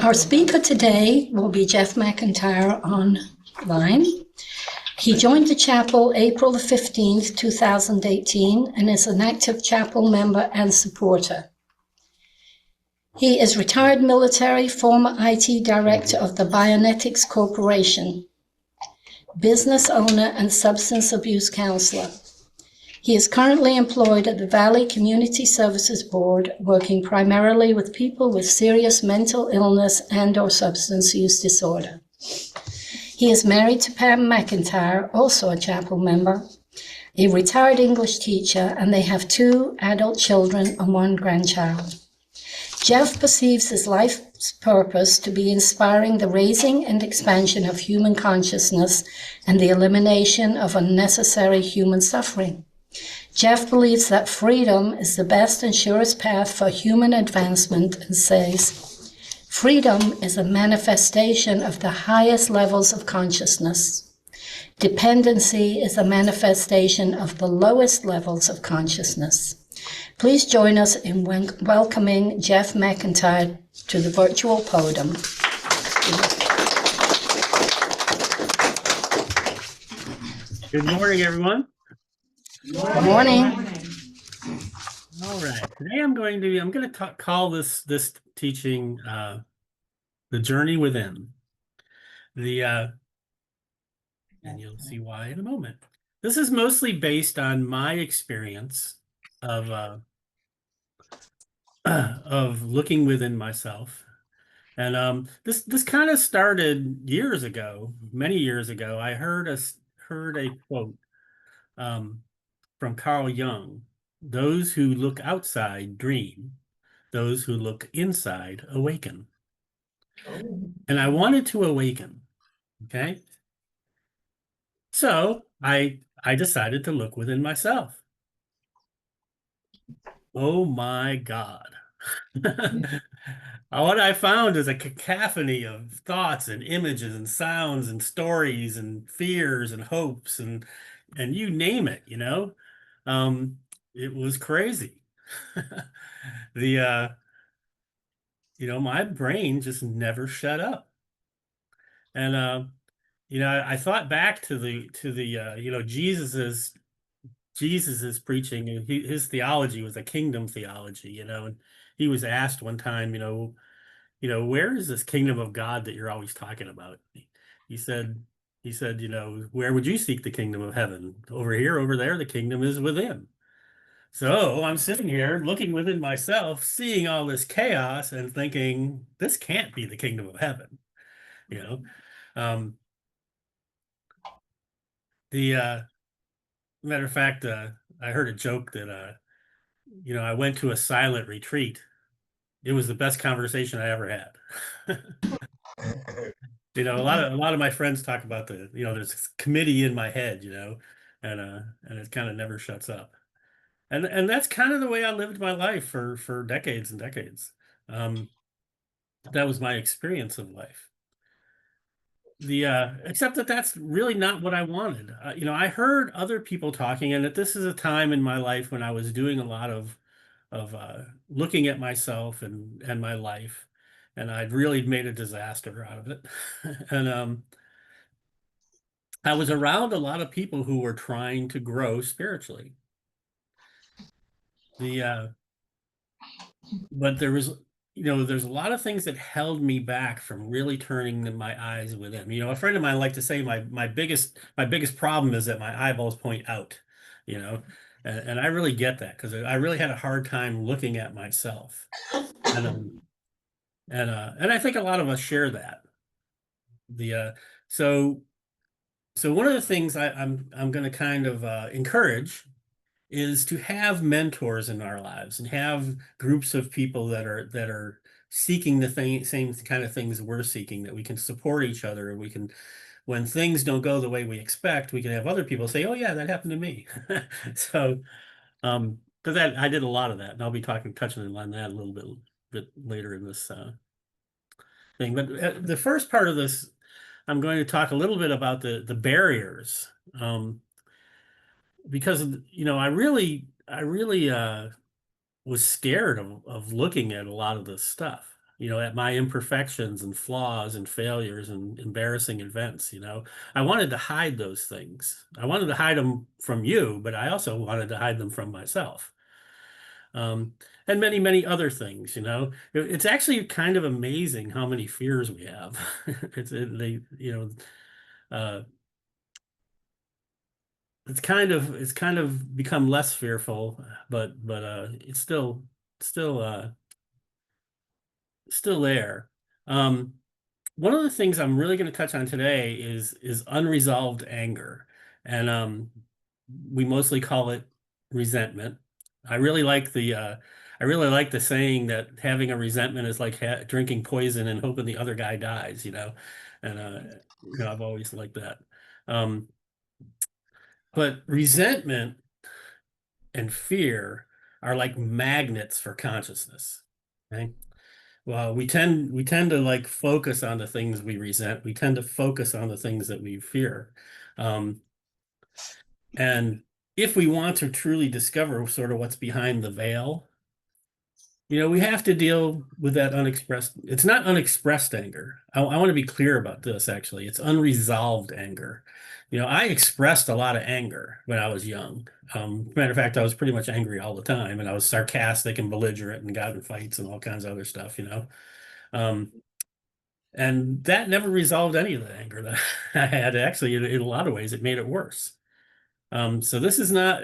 Our speaker today will be Jeff McIntyre online. He joined the chapel April the 15th, 2018, and is an active chapel member and supporter. He is retired military, former IT director of the Bionetics Corporation, business owner and substance abuse counselor. He is currently employed at the Valley Community Services Board, working primarily with people with serious mental illness and/or substance use disorder. He is married to Pam McIntyre, also a chapel member, a retired English teacher, and they have 2 adult children and 1 grandchild. Jeff perceives his life's purpose to be inspiring the raising and expansion of human consciousness and the elimination of unnecessary human suffering. Jeff believes that freedom is the best and surest path for human advancement and says, freedom is a manifestation of the highest levels of consciousness. Dependency is a manifestation of the lowest levels of consciousness. Please join us in welcoming Jeff McIntyre to the virtual podium. Good morning, everyone. Good morning. All right. Today I'm going to call this teaching the journey within. And you'll see why in a moment. This is mostly based on my experience of looking within myself. And this kind of started years ago, many years ago. I heard a quote from Carl Jung: "Those who look outside dream, those who look inside awaken." And I wanted to awaken, okay? So I decided to look within myself. Oh my God. What I found is a cacophony of thoughts and images and sounds and stories and fears and hopes and you name it, you know. It was crazy. My brain just never shut up. And I thought back to the Jesus's preaching, and his theology was a kingdom theology, and he was asked one time, where is this kingdom of God that you're always talking about? He said, where would you seek the kingdom of heaven? Over here, over there, the kingdom is within. So I'm sitting here looking within myself, seeing all this chaos and thinking, this can't be the kingdom of heaven. The matter of fact, I heard a joke that, I went to a silent retreat. It was the best conversation I ever had. A lot of my friends talk about there's this committee in my head, and it kind of never shuts up. And that's kind of the way I lived my life for decades and decades. That was my experience of life. Except that that's really not what I wanted. I heard other people talking, and that this is a time in my life when I was doing a lot of looking at myself and my life, and I'd really made a disaster out of it. And I was around a lot of people who were trying to grow spiritually. But there's a lot of things that held me back from really turning my eyes within. A friend of mine liked to say my biggest problem is that my eyeballs point out, and I really get that, because I really had a hard time looking at myself. And I think a lot of us share that. So one of the things I'm going to kind of encourage is to have mentors in our lives and have groups of people that are seeking the same kind of things we're seeking, that we can support each other, and we can, when things don't go the way we expect, we can have other people say, oh yeah, that happened to me. So because I did a lot of that, and I'll be touching on that a little bit later in this thing. But the first part of this, I'm going to talk a little bit about the barriers, because I really was scared of looking at a lot of this stuff. at my imperfections and flaws and failures and embarrassing events, I wanted to hide those things. I wanted to hide them from you, but I also wanted to hide them from myself. Um, and many, many other things. It's actually kind of amazing how many fears we have. Uh, it's kind of become less fearful, but it's still there. Um, One of the things I'm really going to touch on today is unresolved anger, and we mostly call it resentment. I really like the saying that having a resentment is like drinking poison and hoping the other guy dies. And I've always liked that. Um, but resentment and fear are like magnets for consciousness. Okay. Well, we tend to like focus on the things we resent. We tend to focus on the things that we fear. Um, and if we want to truly discover sort of what's behind the veil, we have to deal with that unexpressed. It's not unexpressed anger. I want to be clear about this, actually. It's unresolved anger. I expressed a lot of anger when I was young. Matter of fact, I was pretty much angry all the time, and I was sarcastic and belligerent and got in fights and all kinds of other stuff. Um, And that never resolved any of the anger that I had. Actually, in a lot of ways, it made it worse. So this is not,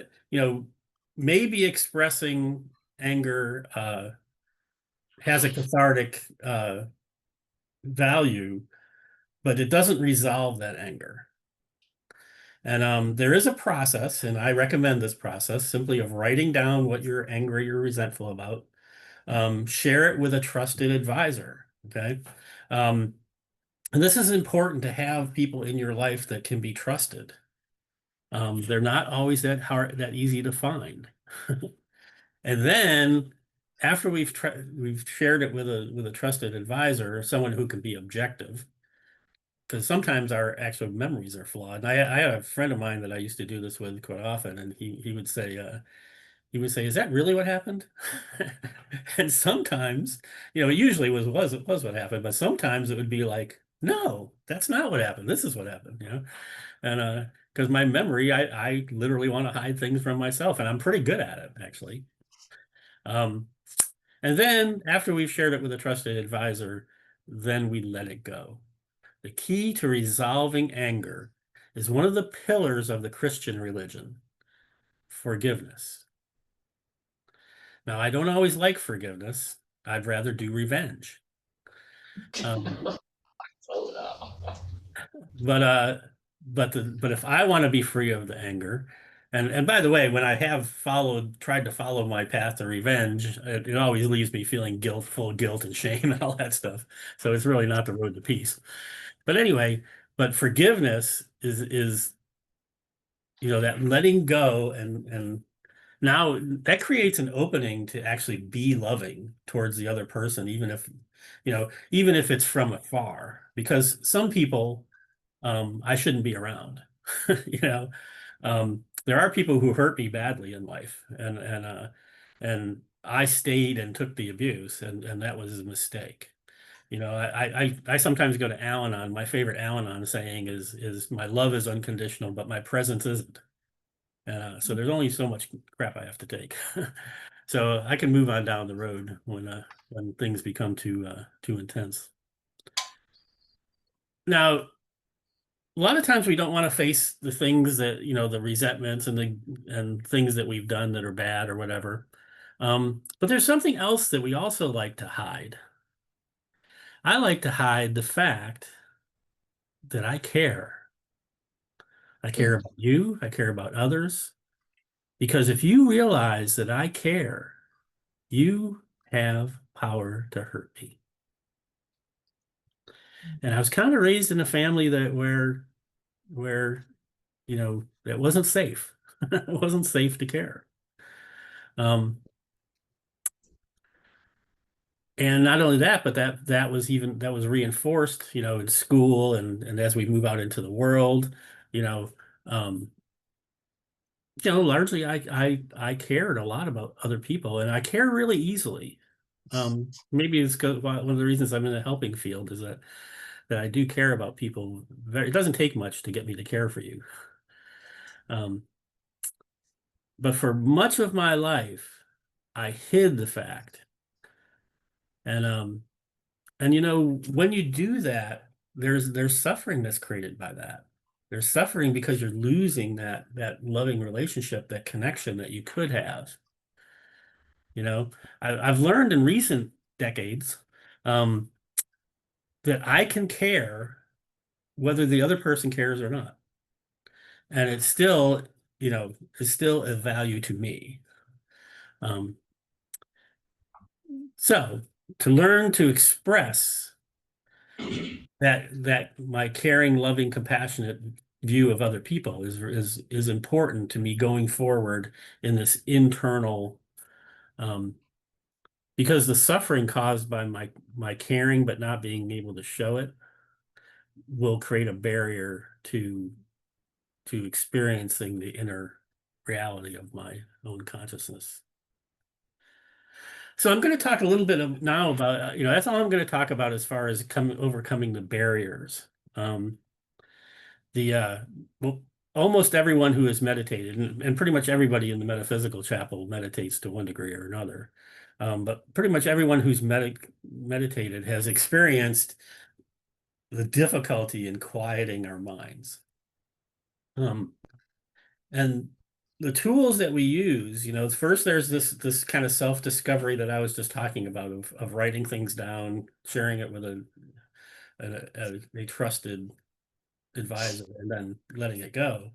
maybe expressing anger has a cathartic value, but it doesn't resolve that anger. And there is a process, and I recommend this process simply of writing down what you're angry or resentful about. Share it with a trusted advisor. Okay. And this is important to have people in your life that can be trusted. They're not always that easy to find. And then after we've shared it with a trusted advisor, someone who can be objective, because sometimes our actual memories are flawed. And I had a friend of mine that I used to do this with quite often, and he would say, "Is that really what happened?" And sometimes, it usually was what happened, but sometimes it would be like, "No, that's not what happened. This is what happened." And because my memory, I literally want to hide things from myself, and I'm pretty good at it, actually. Um, and then after we've shared it with a trusted advisor, then we let it go. The key to resolving anger is one of the pillars of the Christian religion, forgiveness. Now, I don't always like forgiveness. I'd rather do revenge. Um, but but if I want to be free of the anger, and by the way, when I have tried to follow my path to revenge, it always leaves me feeling full of guilt and shame and all that stuff. So it's really not the road to peace. But anyway, but forgiveness is that letting go and now that creates an opening to actually be loving towards the other person, even if it's from afar, because some people I shouldn't be around. You know, there are people who hurt me badly in life, and I stayed and took the abuse, and that was a mistake. I sometimes go to Al-Anon. My favorite Al-Anon saying is my love is unconditional, but my presence isn't. So there's only so much crap I have to take. So I can move on down the road when things become too intense. Now, a lot of times we don't want to face the things that, the resentments and things that we've done that are bad or whatever. But there's something else that we also like to hide. I like to hide the fact that I care. I care about you. I care about others. Because if you realize that I care, you have power to hurt me. And I was kind of raised in a family where it wasn't safe. It wasn't safe to care. Um, and not only that, but that was reinforced, in school and as we move out into the world, you know, um, largely I cared a lot about other people, and I care really easily. Maybe it's one of the reasons I'm in the helping field is that I do care about people. It doesn't take much to get me to care for you. Um, but for much of my life, I hid the fact. And when you do that, there's suffering that's created by that. There's suffering because you're losing that loving relationship, that connection that you could have. I've learned in recent decades um, that I can care whether the other person cares or not, and it's still, it's still a value to me. Um, so to learn to express that my caring, loving, compassionate view of other people is important to me going forward in this internal, um, because the suffering caused by my caring but not being able to show it will create a barrier to experiencing the inner reality of my own consciousness. So I'm going to talk a little bit now about, that's all I'm going to talk about as far as overcoming the barriers. Um, the well, almost everyone who has meditated, and pretty much everybody in the Metaphysical Chapel meditates to one degree or another. But pretty much everyone who's meditated has experienced the difficulty in quieting our minds. Um, and the tools that we use, first there's this kind of self-discovery that I was just talking about of writing things down, sharing it with a trusted advisor, and then letting it go.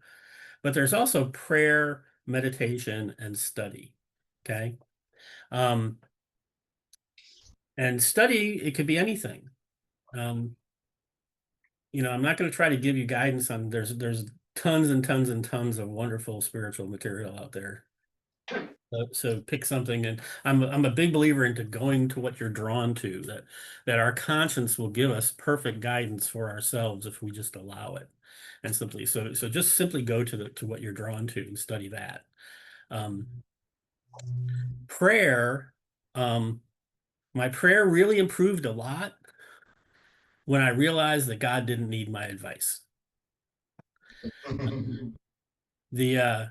But there's also prayer, meditation, and study. Okay. Um, and study, it could be anything. Um, I'm not going to try to give you guidance on there's tons and tons and tons of wonderful spiritual material out there. So pick something, and I'm a big believer into going to what you're drawn to, that our conscience will give us perfect guidance for ourselves if we just allow it. And so just simply go to what you're drawn to and study that. Um, prayer, um, my prayer really improved a lot when I realized that God didn't need my advice. The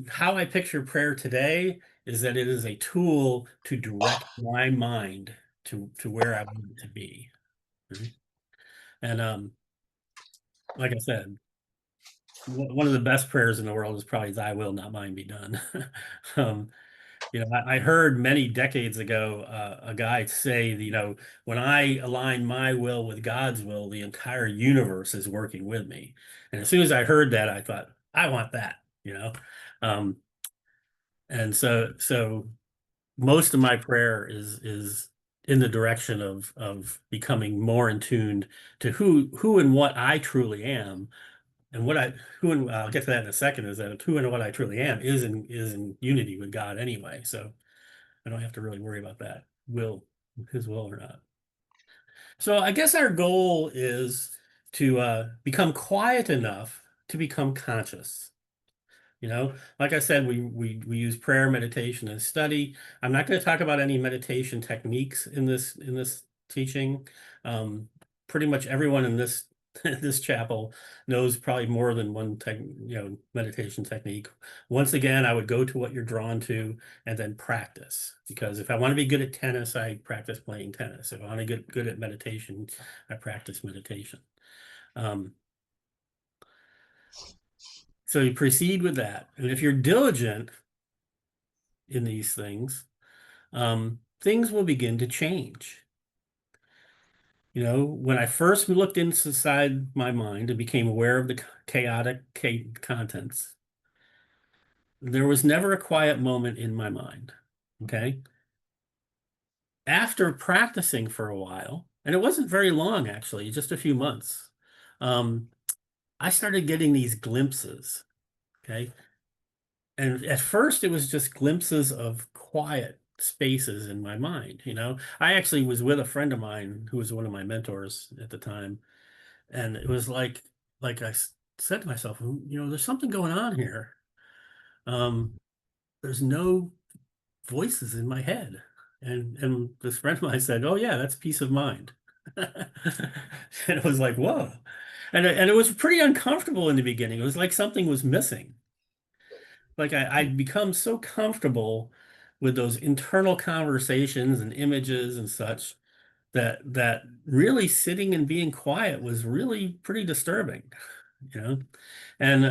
how I picture prayer today is that it is a tool to direct my mind to where I want it to be. Right? And like I said, one of the best prayers in the world is probably "Thy will, not mine, be done." um, I heard many decades ago a guy say, when I align my will with God's will, the entire universe is working with me. And as soon as I heard that, I thought, I want that. Um, and so most of my prayer is in the direction of becoming more in tune to who and what I truly am, and I'll get to that in a second, is that who and what I truly am is in unity with God anyway. So I don't have to really worry about that his will or not. So I guess our goal is to become quiet enough to become conscious. Like I said, we use prayer, meditation, and study. I'm not going to talk about any meditation techniques in this teaching. Pretty much everyone in this this chapel knows probably more than one meditation technique. Once again, I would go to what you're drawn to and then practice. Because if I want to be good at tennis, I practice playing tennis. If I want to get good at meditation, I practice meditation. Um, So you proceed with that. And if you're diligent in these things will begin to change. When I first looked inside my mind and became aware of the chaotic contents, there was never a quiet moment in my mind. Okay. After practicing for a while, and it wasn't very long, actually, just a few months, um, I started getting these glimpses. Okay. And at first, it was just glimpses of quiet spaces in my mind. I actually was with a friend of mine who was one of my mentors at the time, and it was like said to myself, there's something going on here. Um, there's no voices in my head. And this friend of mine said, "Oh yeah, that's peace of mind." And it was like, whoa. And it was pretty uncomfortable in the beginning. It was like something was missing. Like I'd become so comfortable with those internal conversations and images and such that really sitting and being quiet was really pretty disturbing, you know. And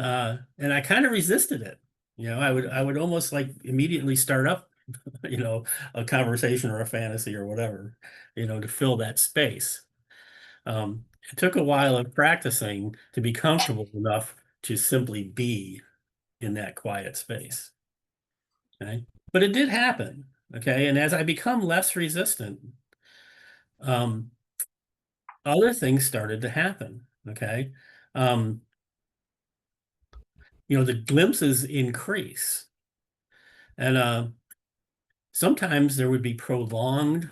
I kind of resisted it. I would almost like immediately start up, a conversation or a fantasy or whatever, to fill that space. It took a while of practicing to be comfortable enough to simply be in that quiet space. Okay. But it did happen. Okay. And as I become less resistant, um, other things started to happen. Okay. Um, the glimpses increase. And sometimes there would be prolonged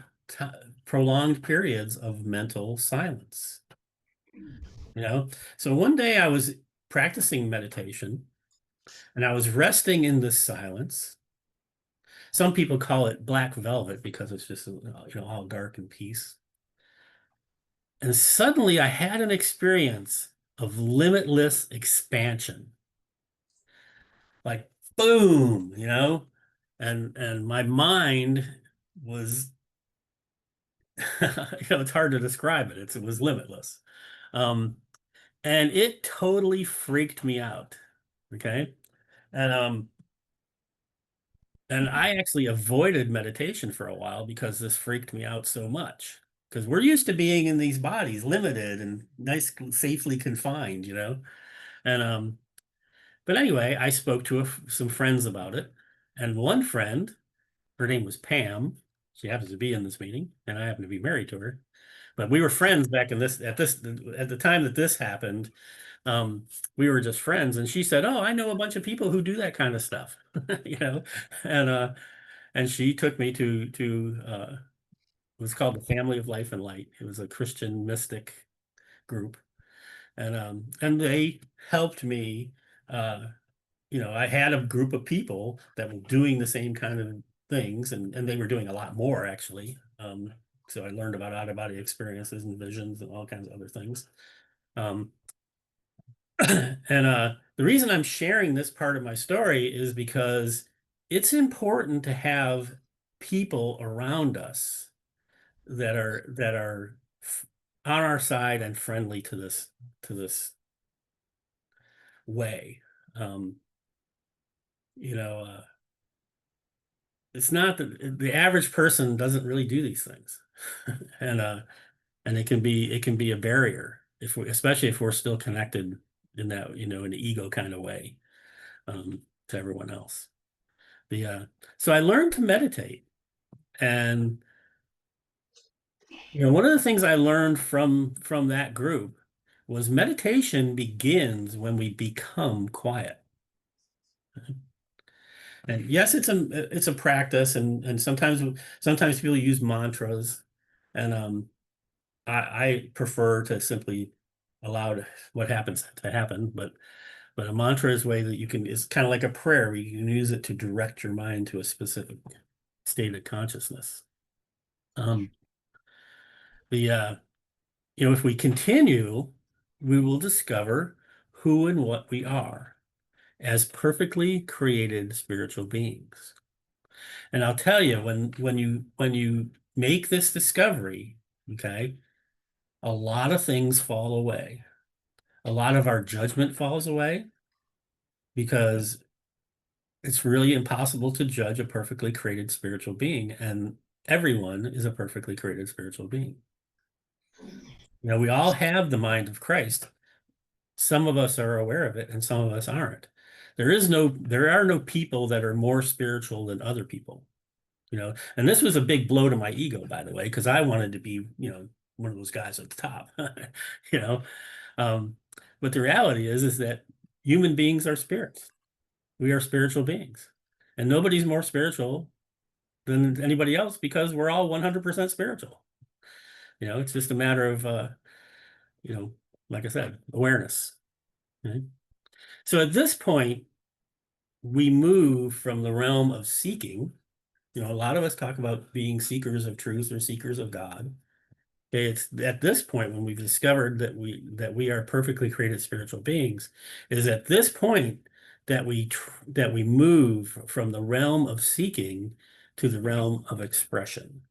periods of mental silence. So one day I was practicing meditation and I was resting in this silence. Some people call it black velvet because it's just all dark and peace. And suddenly I had an experience of limitless expansion. Like boom, and my mind was it's hard to describe it. It was limitless. Um, and it totally freaked me out. Okay. And and I actually avoided meditation for a while because this freaked me out so much. Because we're used to being in these bodies, limited and nice, safely confined, And but anyway, I spoke to some friends about it, and one friend, her name was Pam. She happens to be in this meeting, and I happen to be married to her. But we were friends back in this at the time that this happened. We were just friends, and she said, "Oh, I know a bunch of people who do that kind of stuff," you know, and uh, and she took me to it was called the Family of Life and Light. It was a Christian mystic group, and they helped me. Uh, I had a group of people that were doing the same kind of things, and they were doing a lot more actually. So I learned about out-of-body experiences and visions and all kinds of other things. Um, and the reason I'm sharing this part of my story is because it's important to have people around us that are on our side and friendly to this way. Um, you know, it's not that the average person doesn't really do these things, and it can be a barrier especially if we're still connected in that an ego kind of way to everyone else. The So I learned to meditate, and one of the things I learned from that group was meditation begins when we become quiet. And yes, it's a practice, and sometimes people use mantras, and I prefer to simply allow what happens to happen, but a mantra is a way that is kind of like a prayer. You can use it to direct your mind to a specific state of consciousness. Um, the if we continue, we will discover who and what we are as perfectly created spiritual beings. And I'll tell you, when you make this discovery, okay, a lot of things fall away. A lot of our judgment falls away because it's really impossible to judge a perfectly created spiritual being, and everyone is a perfectly created spiritual being. We all have the mind of Christ. Some of us are aware of it and some of us aren't. There are no people that are more spiritual than other people. And this was a big blow to my ego, by the way, because I wanted to be, one of those guys at the top. you know. Um, but the reality is that human beings are spirits. We are spiritual beings. And nobody's more spiritual than anybody else because we're all 100% spiritual. It's just a matter of you know, like I said, awareness. Right? So at this point, we move from the realm of seeking You know, a lot of us talk about being seekers of truth or seekers of God. Okay, it's at this point when we've discovered that we are perfectly created spiritual beings, is at this point that we move from the realm of seeking to the realm of expression.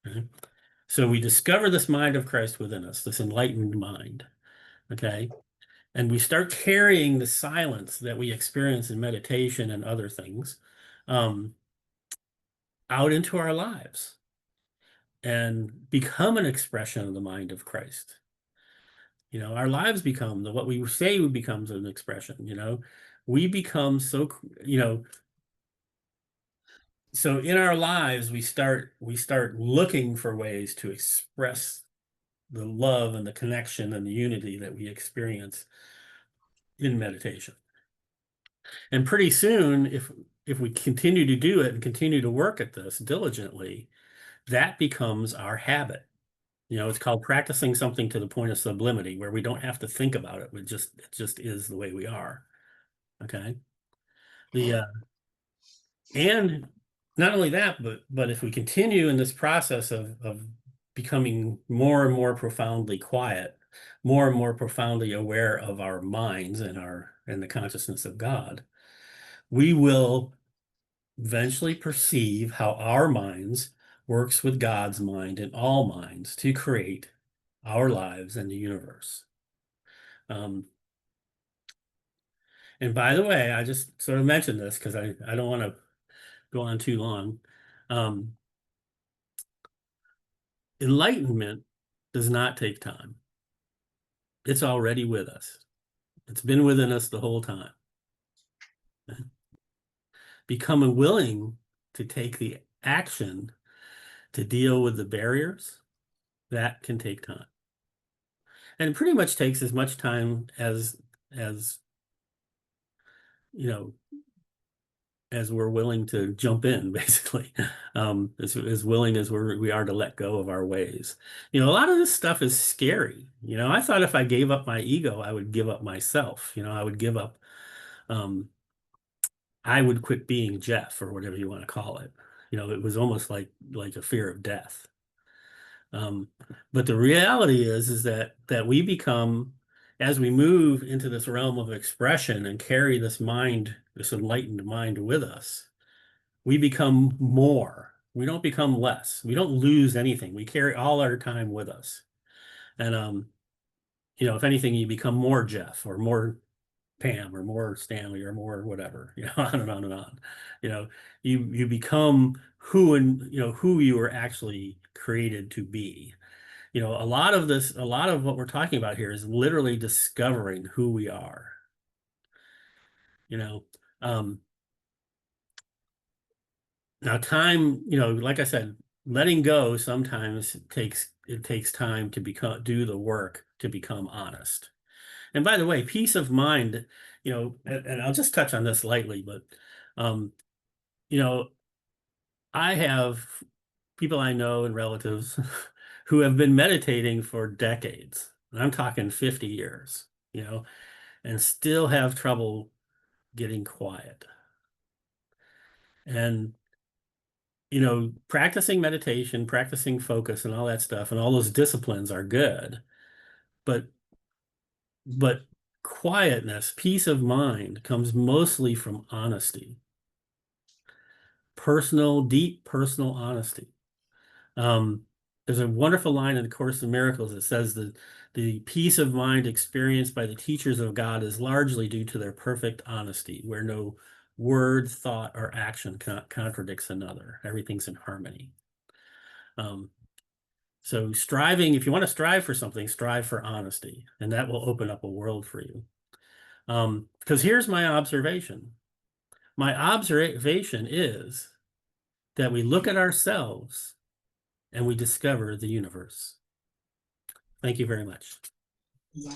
Okay? So we discover this mind of Christ within us, this enlightened mind. Okay, and we start carrying the silence that we experience in meditation and other things out into our lives and become an expression of the mind of Christ. You know, our lives become what we say becomes an expression, you know, we become so, you know, so in our lives, we start looking for ways to express the love and the connection and the unity that we experience in meditation. And pretty soon, if we continue to do it and continue to work at this diligently, that becomes our habit. You know, it's called practicing something to the point of sublimity, where we don't have to think about it. It just is the way we are. Okay. And not only that, but if we continue in this process of becoming more and more profoundly quiet, more and more profoundly aware of our minds and the consciousness of God, we will eventually perceive how our minds works with God's mind and all minds to create our lives and the universe. And by the way, I just sort of mentioned this because I don't want to go on too long. Enlightenment does not take time. It's already with us. It's been within us the whole time. Becoming willing to take the action to deal with the barriers, that can take time. And it pretty much takes as much time as you know, as we're willing to jump in, basically, as willing as we are to let go of our ways. You know, a lot of this stuff is scary. You know, I thought if I gave up my ego, I would give up myself. You know, I would give up, I would quit being Jeff, or whatever you want to call it. You know, it was almost like a fear of death. But the reality is that we become, as we move into this realm of expression and carry this mind, this enlightened mind with us, we become more. We don't become less. We don't lose anything. We carry all our time with us. And you know, if anything, you become more Jeff or more Pam or more Stanley or more whatever, you know, on and on and on. You know, you become who you were actually created to be. You know, a lot of what we're talking about here is literally discovering who we are. You know, now time, you know, like I said, letting go sometimes takes time to do the work to become honest. And by the way, peace of mind, you know, and I'll just touch on this lightly, but you know, I have people I know and relatives who have been meditating for decades. And I'm talking 50 years, you know, and still have trouble getting quiet. And, you know, practicing meditation, practicing focus and all that stuff, and all those disciplines are good. But quietness, peace of mind comes mostly from honesty. Deep personal honesty. There's a wonderful line in the Course in Miracles that says that the peace of mind experienced by the teachers of God is largely due to their perfect honesty, where no word, thought, or action contradicts another. Everything's in harmony. So if you want to strive for something, strive for honesty, and that will open up a world for you. Because here's my observation. My observation is that we look at ourselves and we discover the universe. Thank you very much. Yeah.